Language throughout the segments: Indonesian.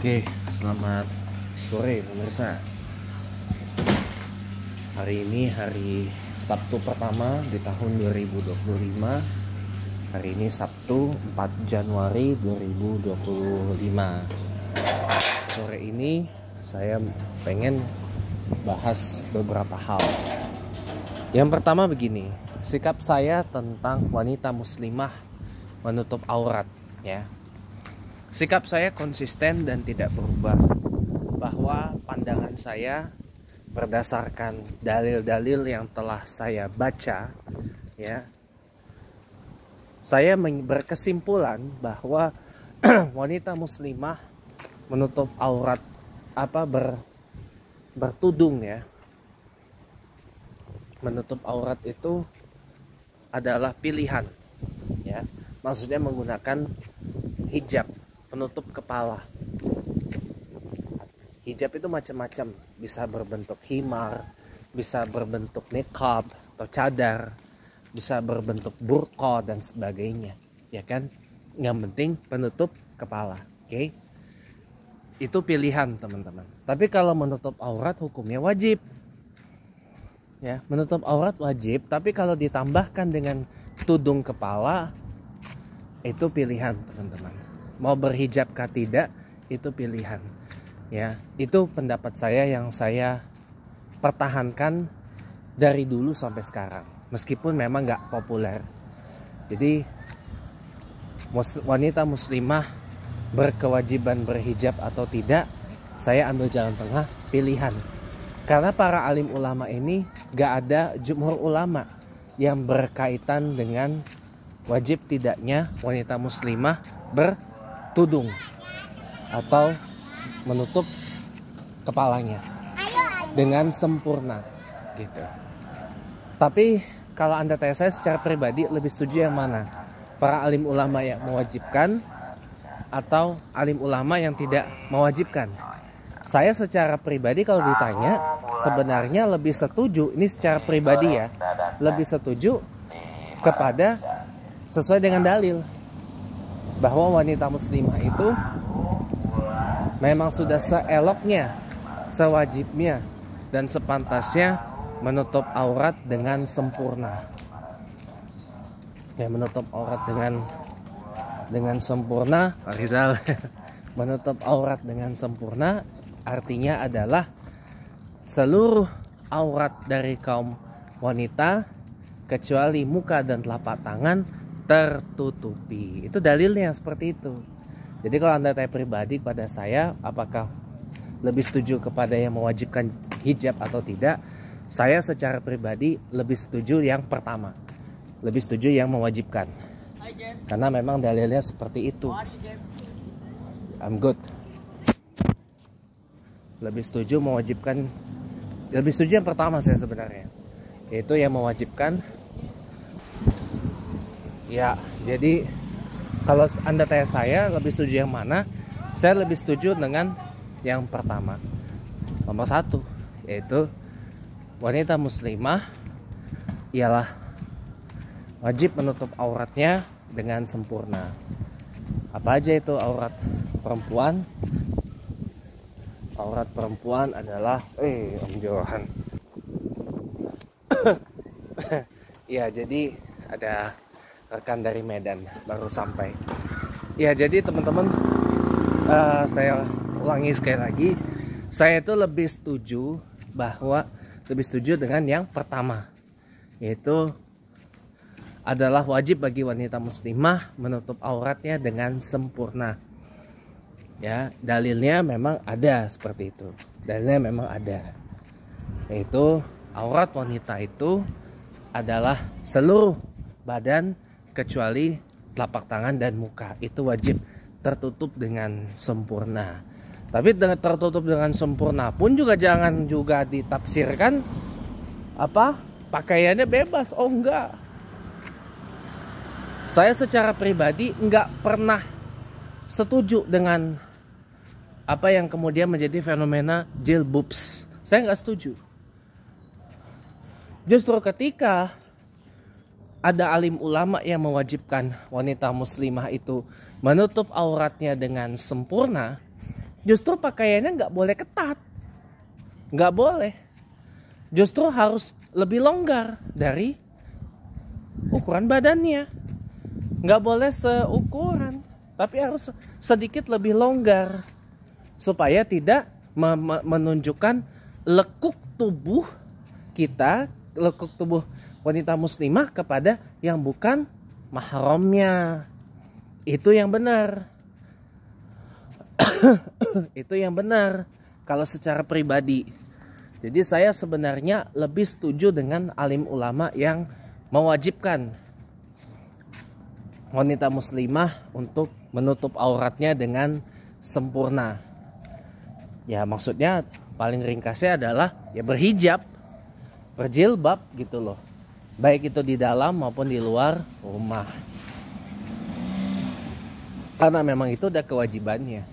Oke, selamat sore pemirsa. Hari ini hari Sabtu pertama di tahun 2025. Hari ini Sabtu 4 Januari 2025. Sore ini saya pengen bahas beberapa hal. Yang pertama begini, sikap saya tentang wanita muslimah menutup aurat, ya. Sikap saya konsisten dan tidak berubah, bahwa pandangan saya berdasarkan dalil-dalil yang telah saya baca, ya. Saya berkesimpulan bahwa wanita muslimah menutup aurat bertudung, ya. Menutup aurat itu adalah pilihan, ya. Maksudnya menggunakan hijab, penutup kepala. Hijab itu macam-macam, bisa berbentuk himar, bisa berbentuk niqab atau cadar, bisa berbentuk burqa dan sebagainya, ya kan? Yang penting penutup kepala, oke? Itu pilihan, teman-teman. Tapi kalau menutup aurat hukumnya wajib. Ya, menutup aurat wajib, tapi kalau ditambahkan dengan tudung kepala itu pilihan, teman-teman. Mau berhijab kah tidak, itu pilihan, ya. Itu pendapat saya yang saya pertahankan dari dulu sampai sekarang, meskipun memang nggak populer. Jadi wanita muslimah berkewajiban berhijab atau tidak, saya ambil jalan tengah, pilihan. Karena para alim ulama ini nggak ada jumhur ulama yang berkaitan dengan wajib tidaknya wanita muslimah bertudung atau menutup kepalanya dengan sempurna, gitu. Tapi kalau Anda tanya saya secara pribadi, lebih setuju yang mana? Para alim ulama yang mewajibkan atau alim ulama yang tidak mewajibkan? Saya secara pribadi kalau ditanya, sebenarnya lebih setuju, ini secara pribadi ya, lebih setuju kepada sesuai dengan dalil bahwa wanita muslimah itu memang sudah seeloknya, sewajibnya dan sepantasnya menutup aurat dengan sempurna. Ya, menutup aurat dengan sempurna, Pak Rizal. Menutup aurat dengan sempurna artinya adalah seluruh aurat dari kaum wanita kecuali muka dan telapak tangan tertutupi. Itu dalilnya seperti itu. Jadi kalau Anda tanya pribadi kepada saya, apakah lebih setuju kepada yang mewajibkan hijab atau tidak? Saya secara pribadi lebih setuju yang pertama. Lebih setuju yang mewajibkan. Karena memang dalilnya seperti itu. I'm good. Lebih setuju mewajibkan. Lebih setuju yang pertama saya sebenarnya. Yaitu yang mewajibkan. Ya, jadi kalau Anda tanya saya lebih setuju yang mana, saya lebih setuju dengan yang pertama. Nomor 1, yaitu wanita muslimah ialah wajib menutup auratnya dengan sempurna. Apa aja itu aurat perempuan? Aurat perempuan adalah Om Johan. Ya, jadi ada rekan dari Medan baru sampai. Ya, jadi teman-teman, saya ulangi sekali lagi, saya itu lebih setuju dengan yang pertama, yaitu adalah wajib bagi wanita muslimah menutup auratnya dengan sempurna. Ya, dalilnya memang ada seperti itu. Dalilnya memang ada, yaitu aurat wanita itu adalah seluruh badan kecuali telapak tangan dan muka. Itu wajib tertutup dengan sempurna. Tapi dengan tertutup dengan sempurna pun juga jangan juga ditafsirkan pakaiannya bebas. Oh enggak. Saya secara pribadi enggak pernah setuju dengan apa yang kemudian menjadi fenomena jilbabs. Saya enggak setuju. Justru ketika ada alim ulama yang mewajibkan wanita muslimah itu menutup auratnya dengan sempurna, justru pakaiannya nggak boleh ketat, nggak boleh, justru harus lebih longgar dari ukuran badannya. Nggak boleh seukuran, tapi harus sedikit lebih longgar supaya tidak menunjukkan lekuk tubuh kita, lekuk tubuh wanita muslimah kepada yang bukan mahramnya. Itu yang benar. Itu yang benar kalau secara pribadi. Jadi saya sebenarnya lebih setuju dengan alim ulama yang mewajibkan wanita muslimah untuk menutup auratnya dengan sempurna. Ya maksudnya paling ringkasnya adalah ya berhijab, berjilbab gitu loh. Baik itu di dalam maupun di luar rumah. Karena memang itu udah kewajibannya.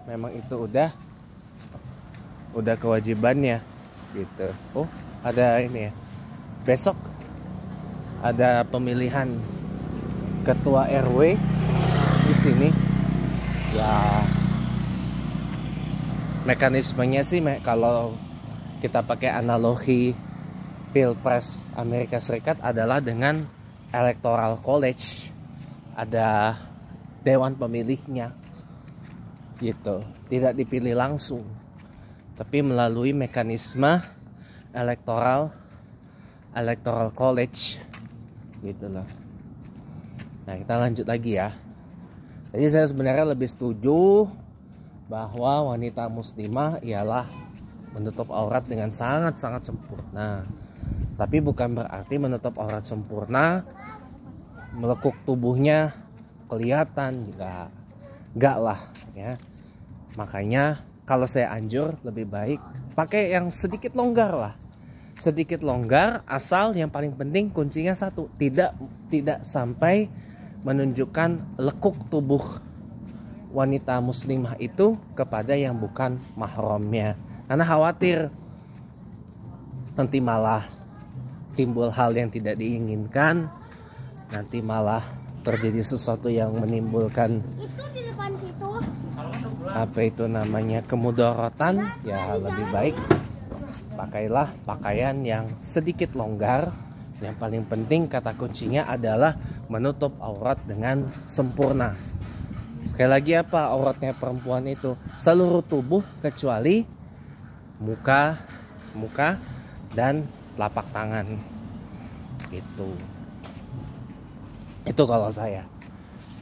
Memang itu udah kewajibannya gitu. Oh, ada ini ya. Besok ada pemilihan ketua RW di sini. Ya mekanismenya sih kalau kita pakai analogi Pilpres Amerika Serikat adalah dengan Electoral College. Ada dewan pemilihnya gitu. Tidak dipilih langsung, tapi melalui mekanisme Electoral College gitu loh. Nah, kita lanjut lagi ya. Jadi saya sebenarnya lebih setuju bahwa wanita muslimah ialah menutup aurat dengan sangat-sangat sempurna. Tapi bukan berarti menutup aurat sempurna melekuk tubuhnya kelihatan, enggak lah ya. Makanya kalau saya anjur lebih baik pakai yang sedikit longgar lah. Sedikit longgar, asal yang paling penting kuncinya satu, tidak sampai menunjukkan lekuk tubuh wanita muslimah itu kepada yang bukan mahramnya. Karena khawatir nanti malah timbul hal yang tidak diinginkan, nanti malah terjadi sesuatu yang menimbulkan apa itu namanya kemudaratan. Ya lebih baik pakailah pakaian yang sedikit longgar. Yang paling penting kata kuncinya adalah menutup aurat dengan sempurna. Sekali lagi apa auratnya perempuan itu? Seluruh tubuh kecuali muka dan telapak tangan. Itu kalau saya,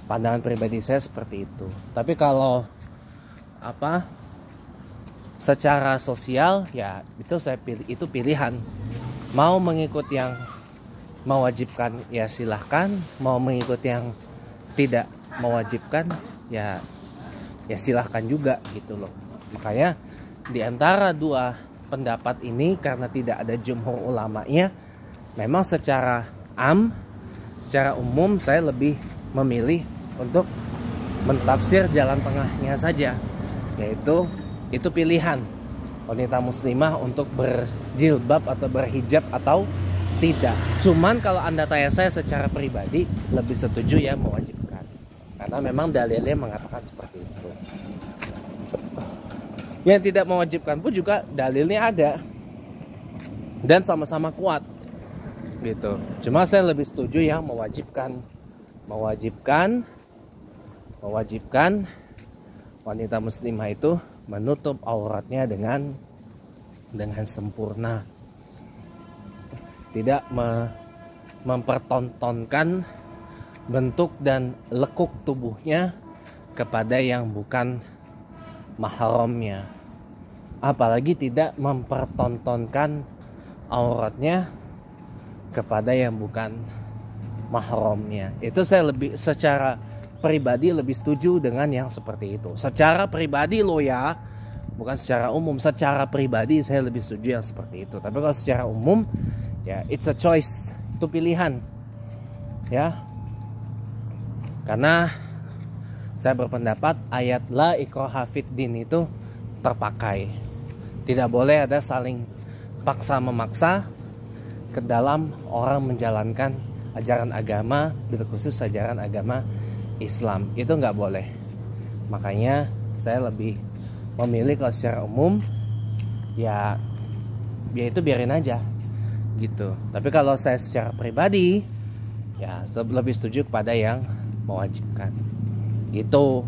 pandangan pribadi saya seperti itu. Tapi kalau secara sosial ya itu saya pilih, itu pilihan. Mau mengikut yang mewajibkan ya silahkan, mau mengikut yang tidak mewajibkan ya silahkan juga gitu loh. Makanya di antara dua pendapat ini, karena tidak ada jumhur ulamanya, memang secara umum saya lebih memilih untuk mentafsir jalan tengahnya saja, yaitu itu pilihan wanita muslimah untuk berjilbab atau berhijab atau tidak. Cuman kalau Anda tanya saya secara pribadi lebih setuju ya mewajibkan, karena memang dalilnya mengatakan seperti itu. Yang tidak mewajibkan pun juga dalilnya ada dan sama-sama kuat gitu. Cuma saya lebih setuju yang mewajibkan wanita muslimah itu menutup auratnya dengan sempurna, tidak mempertontonkan bentuk dan lekuk tubuhnya kepada yang bukan mahramnya, apalagi tidak mempertontonkan auratnya kepada yang bukan mahramnya. Itu saya lebih secara pribadi lebih setuju dengan yang seperti itu. Secara pribadi loh ya, bukan secara umum. Secara pribadi saya lebih setuju yang seperti itu. Tapi kalau secara umum ya it's a choice, itu pilihan ya. Karena saya berpendapat ayat la ikraha fid din itu terpakai. Tidak boleh ada saling paksa memaksa ke dalam orang menjalankan ajaran agama, bil khusus ajaran agama Islam. Itu nggak boleh. Makanya saya lebih memilih kalau secara umum ya itu biarin aja gitu. Tapi kalau saya secara pribadi ya lebih setuju kepada yang mewajibkan gitu.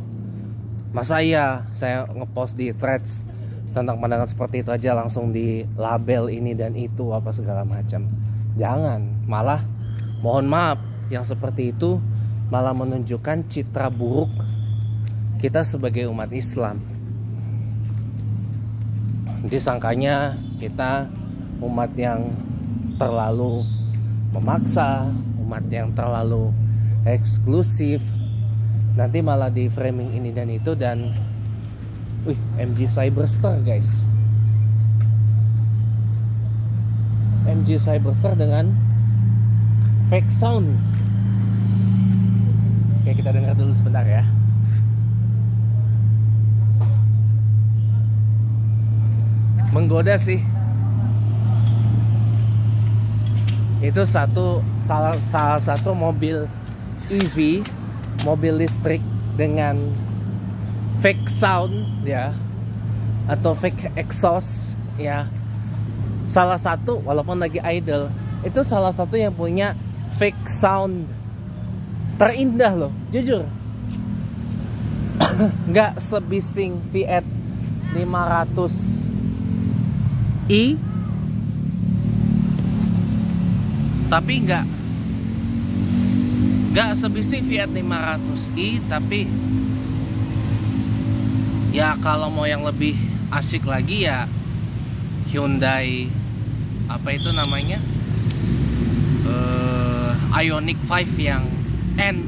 Masa iya saya ngepost di threads tentang pandangan seperti itu aja langsung di label ini dan itu apa segala macam. Jangan, malah mohon maaf, yang seperti itu malah menunjukkan citra buruk kita sebagai umat Islam. Disangkanya kita umat yang terlalu memaksa, umat yang terlalu eksklusif. Nanti malah di framing ini dan itu, dan MG Cyberster guys, MG Cyberster dengan fake sound. Oke, kita dengar dulu sebentar ya. Menggoda sih. Itu salah satu mobil EV, mobil listrik dengan fake sound ya, atau fake exhaust ya. Salah satu, walaupun lagi idle, itu salah satu yang punya fake sound terindah loh, jujur. Nggak sebising Fiat 500i, tapi nggak sebising Fiat 500i, tapi ya kalau mau yang lebih asik lagi ya Hyundai apa itu namanya, Ioniq 5 yang N,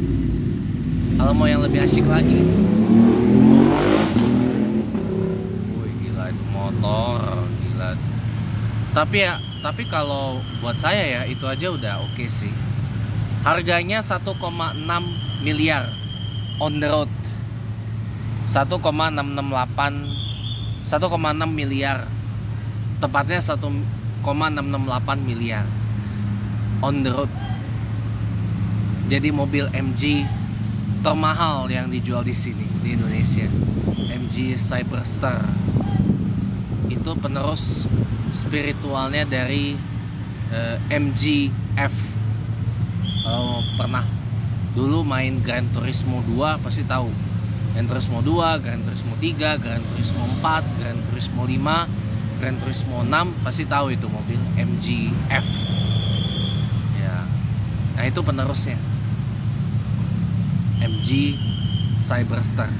kalau mau yang lebih asik lagi. Wih, gila itu motor, gila. Tapi kalau buat saya ya itu aja udah oke sih. Harganya 1,6 miliar on the road. 1,6 miliar, tepatnya 1,668 miliar on the road. Jadi mobil MG termahal yang dijual di sini di Indonesia, MG Cyberster. Itu penerus spiritualnya dari MG F. Kalau pernah dulu main Gran Turismo 2 pasti tahu. Gran Turismo 2, Gran Turismo 3, Gran Turismo 4, Gran Turismo 5, Gran Turismo 6, pasti tahu itu mobil MG F. Ya. Nah, itu penerusnya. MG Cyberster.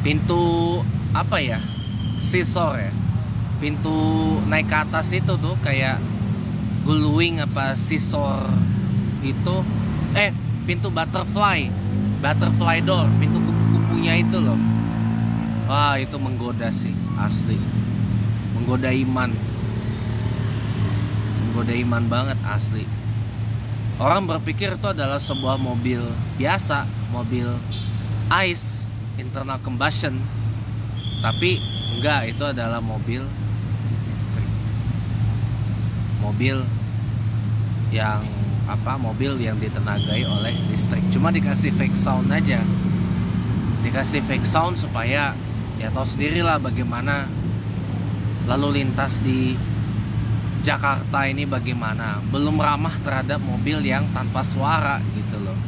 Pintu apa ya? Scissor ya. Pintu naik ke atas itu tuh kayak gullwing apa scissor itu. Pintu butterfly door, pintu kupu-kupunya itu loh. Wah, itu menggoda sih, asli. Menggoda iman banget, asli. Orang berpikir itu adalah sebuah mobil biasa, mobil ICE, internal combustion. Tapi enggak, itu adalah mobil listrik. Mobil yang ditenagai oleh listrik. Cuma dikasih fake sound aja. Dikasih fake sound supaya ya tahu sendirilah bagaimana lalu lintas di Jakarta ini bagaimana. Belum ramah terhadap mobil yang tanpa suara gitu loh.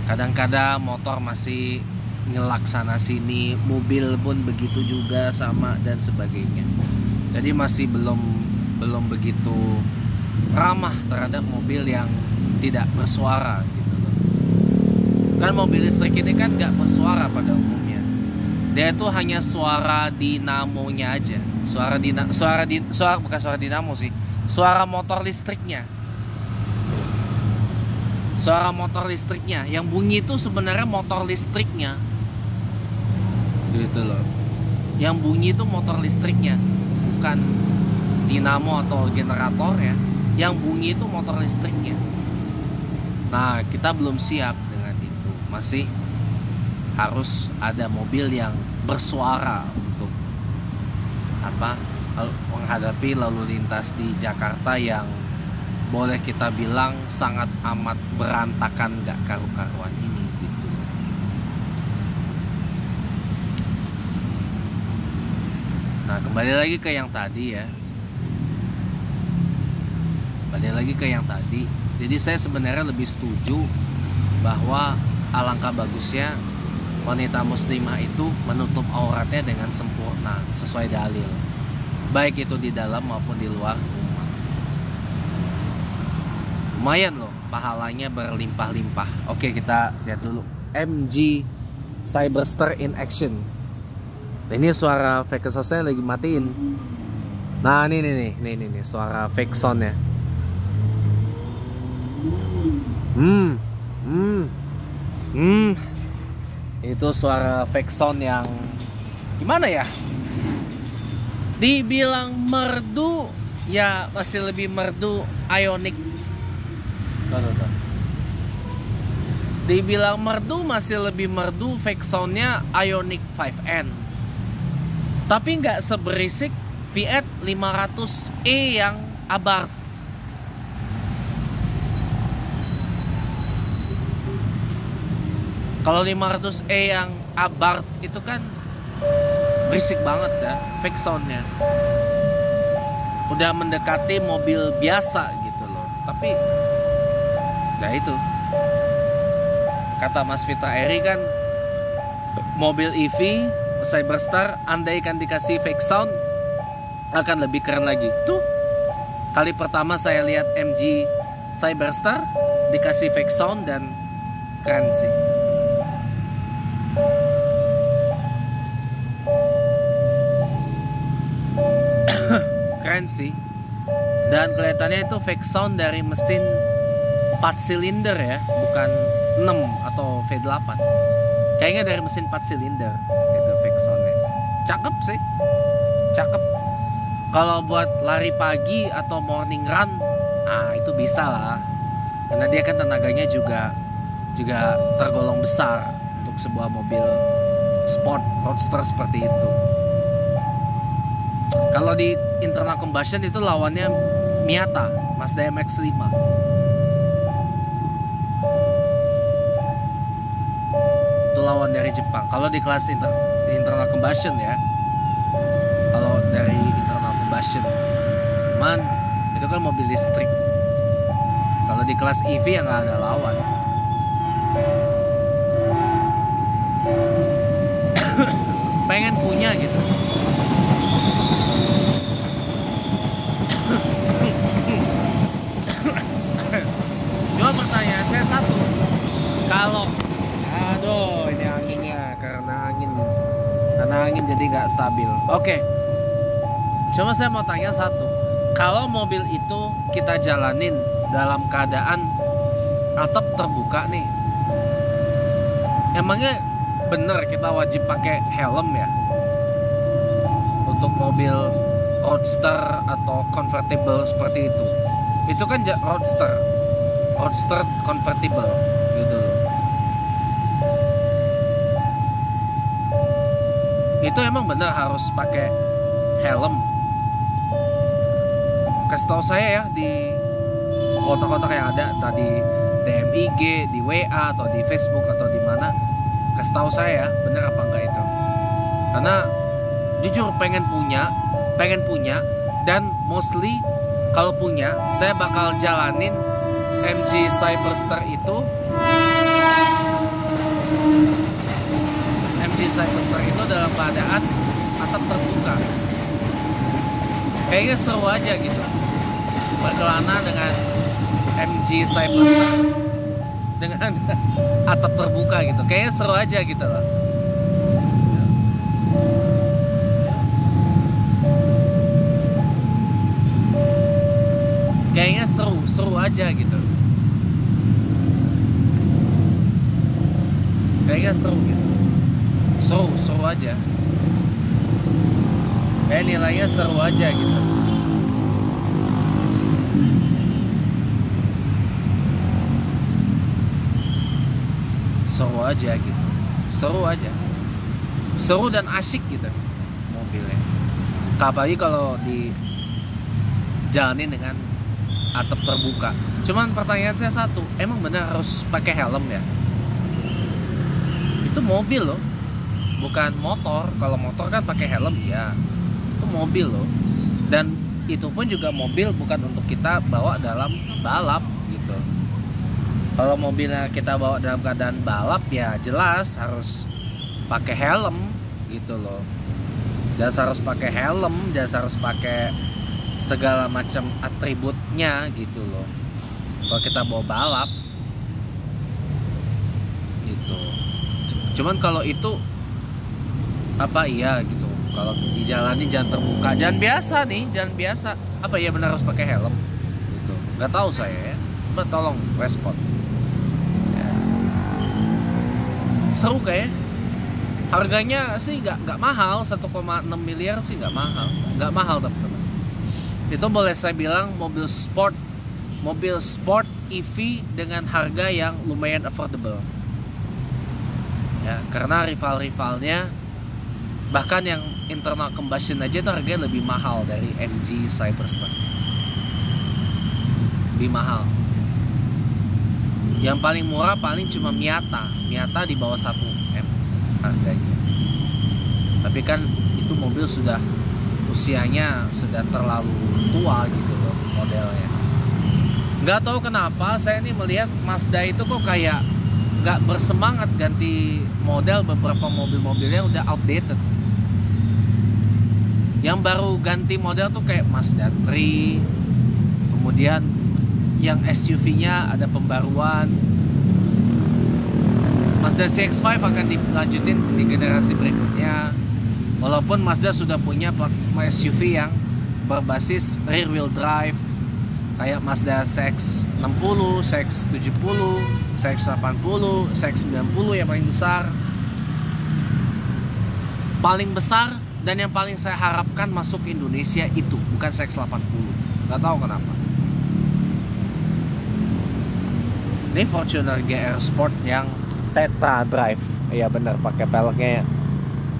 Kadang-kadang motor masih ngelak sana sini, mobil pun begitu juga sama dan sebagainya. Jadi masih belum begitu ramah terhadap mobil yang tidak bersuara gitu loh. Kan mobil listrik ini kan nggak bersuara pada umumnya. Dia itu hanya suara dinamonya aja. Bukan suara dinamo sih. Suara motor listriknya. Suara motor listriknya yang bunyi itu sebenarnya motor listriknya. Gitu loh. Yang bunyi itu motor listriknya, bukan dinamo atau generator ya. Yang bunyi itu motor listriknya. Nah, kita belum siap dengan itu. Masih harus ada mobil yang bersuara untuk menghadapi lalu lintas di Jakarta yang boleh kita bilang sangat amat berantakan, gak karu-karuan ini gitu. Nah, kembali lagi ke yang tadi ya. Jadi saya sebenarnya lebih setuju bahwa alangkah bagusnya wanita muslimah itu menutup auratnya dengan sempurna sesuai dalil, baik itu di dalam maupun di luar rumah. Lumayan loh, pahalanya berlimpah-limpah. Oke, kita lihat dulu MG Cyberster in action. Ini suara fake exhaustnya lagi matiin. Nah, ini nih suara fake soundnya. Itu suara fake sound yang gimana ya? Dibilang merdu, ya masih lebih merdu Ioniq. Dibilang merdu, masih lebih merdu fake soundnya Ioniq 5N. Tapi nggak seberisik Fiat 500e yang Abarth. Kalau 500e yang Abarth itu kan berisik banget ya fake soundnya. Udah mendekati mobil biasa gitu loh. Tapi ya itu, kata Mas Fitra Eri kan, mobil EV Cyberster andai kan dikasih fake sound akan lebih keren lagi. Tuh, kali pertama saya lihat MG Cyberster dikasih fake sound dan keren sih. Keren sih. Dan kelihatannya itu fake sound dari mesin 4 silinder ya, bukan 6 atau V8. Kayaknya dari mesin 4 silinder itu fake soundnya. Cakep sih, cakep. Kalau buat lari pagi atau morning run, nah itu bisa lah. Karena dia kan tenaganya juga tergolong besar untuk sebuah mobil sport roadster seperti itu. Kalau di internal combustion itu lawannya Miata, Mazda MX-5. Itu lawan dari Jepang. Kalau di kelas internal combustion ya. Kalau dari internal combustion. Cuman itu kan mobil listrik. Kalau di kelas EV ya nggak ada lawan. Pengen punya gitu. Cuma pertanyaan saya satu, kalau ini anginnya, karena angin jadi nggak stabil. Oke, cuma saya mau tanya satu, kalau mobil itu kita jalanin dalam keadaan atap terbuka nih, emangnya bener kita wajib pakai helm ya untuk mobil roadster atau convertible seperti itu? Itu kan roadster convertible gitu loh. Itu emang bener harus pakai helm? Kasih tahu saya ya di kota-kota yang ada tadi, DMIG, di WA atau di Facebook atau di mana, kasih tahu saya bener apa enggak itu. Karena jujur pengen punya dan mostly kalau punya saya bakal jalanin MG Cyberster itu. MG Cyberster itu dalam keadaan atap terbuka. Kayaknya seru aja gitu berkelana dengan MG Cyberster dengan atap terbuka gitu. Kayaknya seru aja gitu loh. Kayaknya seru aja gitu. Kayaknya seru gitu. Seru aja. Kayak nilainya seru aja gitu. Seru aja gitu. Seru dan asik gitu mobilnya. Apalagi kalau dijalanin dengan atap terbuka. Cuman pertanyaan saya satu, emang benar harus pakai helm ya? Itu mobil loh, bukan motor. Kalau motor kan pakai helm ya. Itu mobil loh, dan itu pun juga mobil bukan untuk kita bawa dalam balap gitu. Kalau mobilnya kita bawa dalam keadaan balap ya jelas harus pakai helm gitu loh, jelas harus pakai helm, jelas harus pakai segala macam atributnya gitu loh kalau kita bawa balap gitu. Cuman kalau itu apa iya gitu, kalau di jalan ini jalan terbuka, jalan biasa nih, jalan biasa, apa iya benar harus pakai helm gitu? Nggak tahu saya ya, coba tolong respon ya. Seru kayak harganya sih nggak mahal, 1,6 miliar sih nggak mahal teman-teman. Itu boleh saya bilang mobil sport EV dengan harga yang lumayan affordable ya, karena rivalnya bahkan yang internal combustion aja itu harganya lebih mahal dari MG Cyberster, lebih mahal. Yang paling murah paling cuma Miata di bawah 1 M harganya, tapi kan itu mobil sudah usianya sudah terlalu tua gitu loh modelnya. Nggak tahu kenapa saya ini melihat Mazda itu kok kayak nggak bersemangat ganti model, beberapa mobil-mobilnya udah outdated. Yang baru ganti model tuh kayak Mazda 3, kemudian yang SUV-nya ada pembaruan. Mazda CX-5 akan dilanjutin di generasi berikutnya, walaupun Mazda sudah punya platform SUV yang berbasis rear wheel drive kayak Mazda CX-60, CX-70, CX-80, CX-90 yang paling besar dan yang paling saya harapkan masuk ke Indonesia itu bukan CX-80. Gak tahu kenapa. Ini Fortuner GR Sport yang Tetra Drive. Iya bener, pakai peleknya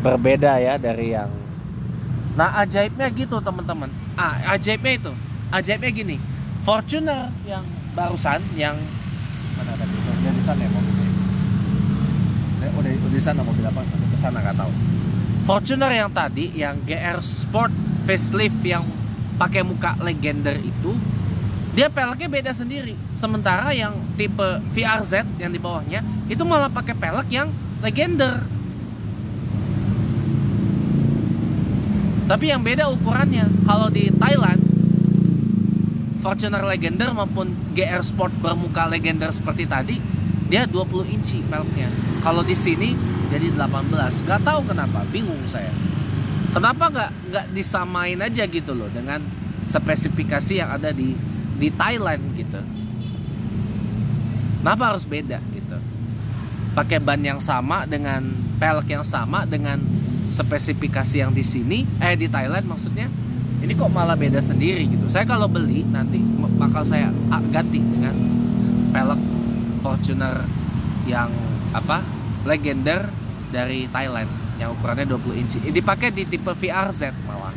berbeda ya dari yang. Nah ajaibnya gitu teman-teman. Ajaibnya gini. Fortuner yang barusan, yang mana tadi? Udah di sana ya mobilnya. Udah di sana mobil apa? Udah ke sana nggak tahu. Fortuner yang tadi, yang GR Sport facelift yang pakai muka Legender itu, dia peleknya beda sendiri. Sementara yang tipe VRZ yang di bawahnya itu malah pakai pelek yang Legender. Tapi yang beda ukurannya. Kalau di Thailand, Fortuner Legender maupun GR Sport bermuka Legender seperti tadi, dia 20 inci peleknya. Kalau di sini jadi 18. Gak tahu kenapa, bingung saya. Kenapa nggak disamain aja gitu loh dengan spesifikasi yang ada di Thailand gitu. Kenapa harus beda gitu? Pakai ban yang sama dengan pelek yang sama dengan spesifikasi yang di sini, di Thailand maksudnya. Ini kok malah beda sendiri gitu. Saya kalau beli nanti bakal saya ganti dengan pelek Fortuner yang Legender dari Thailand yang ukurannya 20 inci. Dipakai di tipe VRZ malah.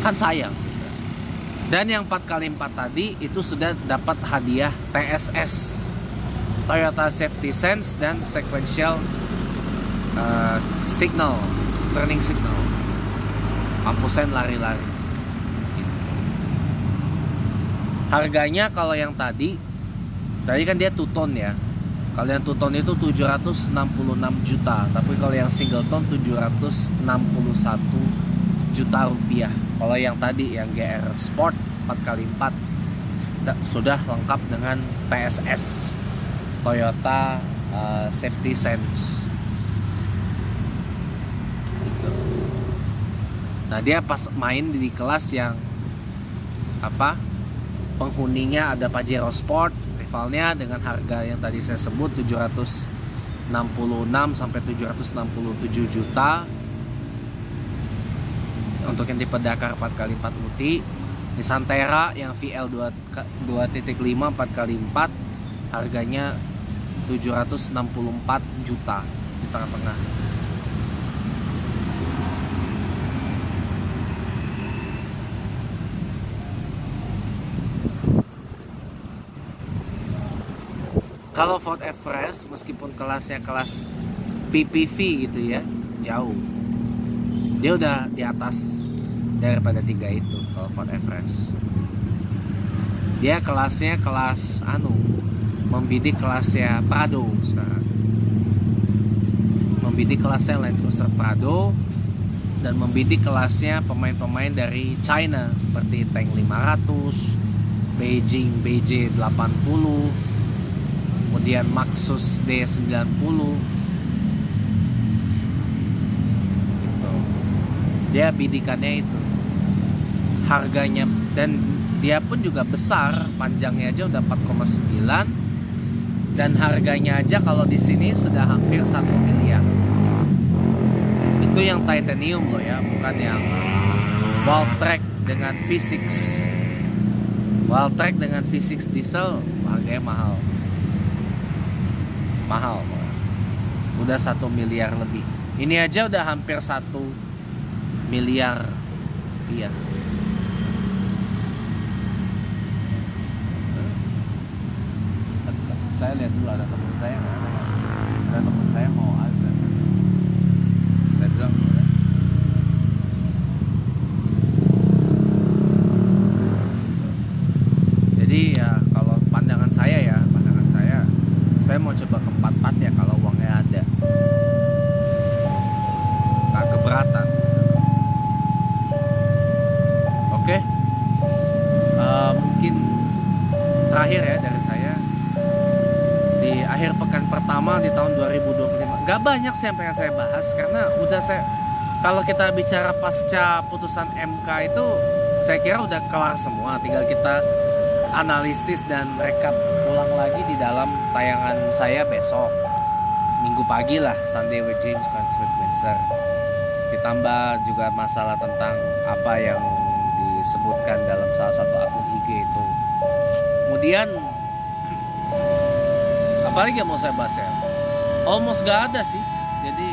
Kan sayang gitu. Dan yang 4x4 tadi itu sudah dapat hadiah TSS, Toyota Safety Sense dan Sequential Signal, Turning Signal. Mampusen lari-lari. Harganya kalau yang tadi kan dia two tone ya. Kalau yang two tone itu 766 juta, tapi kalau yang single tone 761 juta rupiah. Kalau yang tadi yang GR Sport 4x4 sudah lengkap dengan TSS, Toyota Safety Sense. Nah dia pas main di kelas yang penghuninya ada Pajero Sport, rivalnya dengan harga yang tadi saya sebut 766 sampai 767 juta. Untuk yang tipe Dakar 4x4 Multi, di Santera yang VL 2.5 4x4 harganya 764 juta di tengah-tengah. Kalau Ford Everest meskipun kelasnya kelas PPV gitu ya, jauh. Dia udah di atas daripada 3 itu kalau Ford Everest. Dia kelasnya kelas membidik kelasnya Prado sekarang. Membidik kelasnya Land Cruiser Prado dan membidik kelasnya pemain-pemain dari China seperti Tank 500, Beijing BJ80, kemudian Maxus D90. Gitu. Dia bidikannya itu. Harganya, dan dia pun juga besar, panjangnya aja udah 4,9, dan harganya aja kalau di sini sudah hampir 1 miliar. Itu yang titanium loh ya, bukan yang Valtrek dengan V6. Valtrek dengan V6 diesel harganya mahal, udah 1 miliar lebih. Ini aja udah hampir 1 miliar. Iya. Saya lihat dulu, ada teman saya nggak? Ada teman saya mau azan. Saya bilang dulu ya. Jadi ya kalau pandangan saya mau coba ke 44 ya kalau uangnya ada. Nggak keberatan. Oke. Mungkin terakhir ya dari saya. Di akhir pekan pertama di tahun 2025 gak banyak sih yang pengen saya bahas, karena kalau kita bicara pasca putusan MK itu saya kira udah kelar semua, tinggal kita analisis dan rekap ulang lagi di dalam tayangan saya besok Minggu pagi lah, Sunday with James Westminster. Ditambah juga masalah tentang apa yang disebutkan dalam salah satu akun IG itu. Kemudian apalagi yang mau saya bahas ya? Almost gak ada sih. Jadi,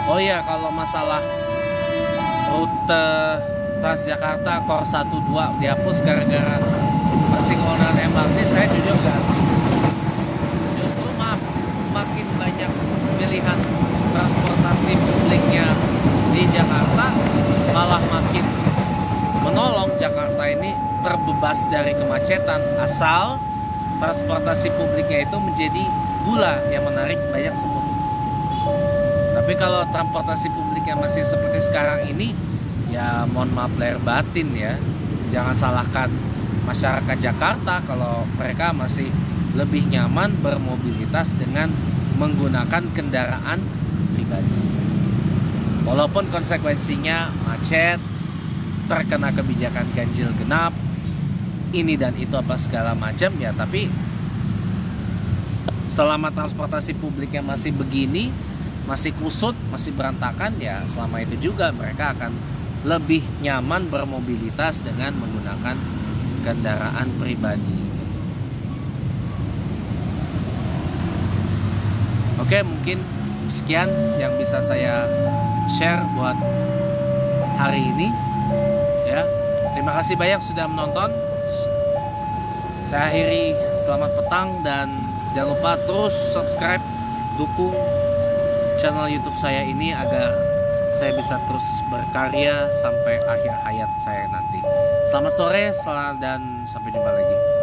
oh ya, kalau masalah rute Transjakarta Core 1-2 dihapus gara-gara masih penggunaan MRT, saya jujur gak setuju. Justru makin banyak pilihan transportasi publiknya di Jakarta, malah makin menolong Jakarta ini terbebas dari kemacetan, asal transportasi publiknya itu menjadi gula yang menarik banyak semut. Tapi kalau transportasi publiknya masih seperti sekarang ini, ya mohon maaf lahir batin ya, jangan salahkan masyarakat Jakarta kalau mereka masih lebih nyaman bermobilitas dengan menggunakan kendaraan pribadi. Walaupun konsekuensinya macet, terkena kebijakan ganjil genap, ini dan itu apa segala macam ya, tapi selama transportasi publiknya masih begini, masih kusut, masih berantakan, ya selama itu juga mereka akan lebih nyaman bermobilitas dengan menggunakan kendaraan pribadi. Oke, mungkin sekian yang bisa saya share buat hari ini ya. Terima kasih banyak sudah menonton. Saya akhiri, selamat petang, dan jangan lupa terus subscribe, dukung channel YouTube saya ini agar saya bisa terus berkarya sampai akhir hayat saya nanti. Selamat sore, dan sampai jumpa lagi.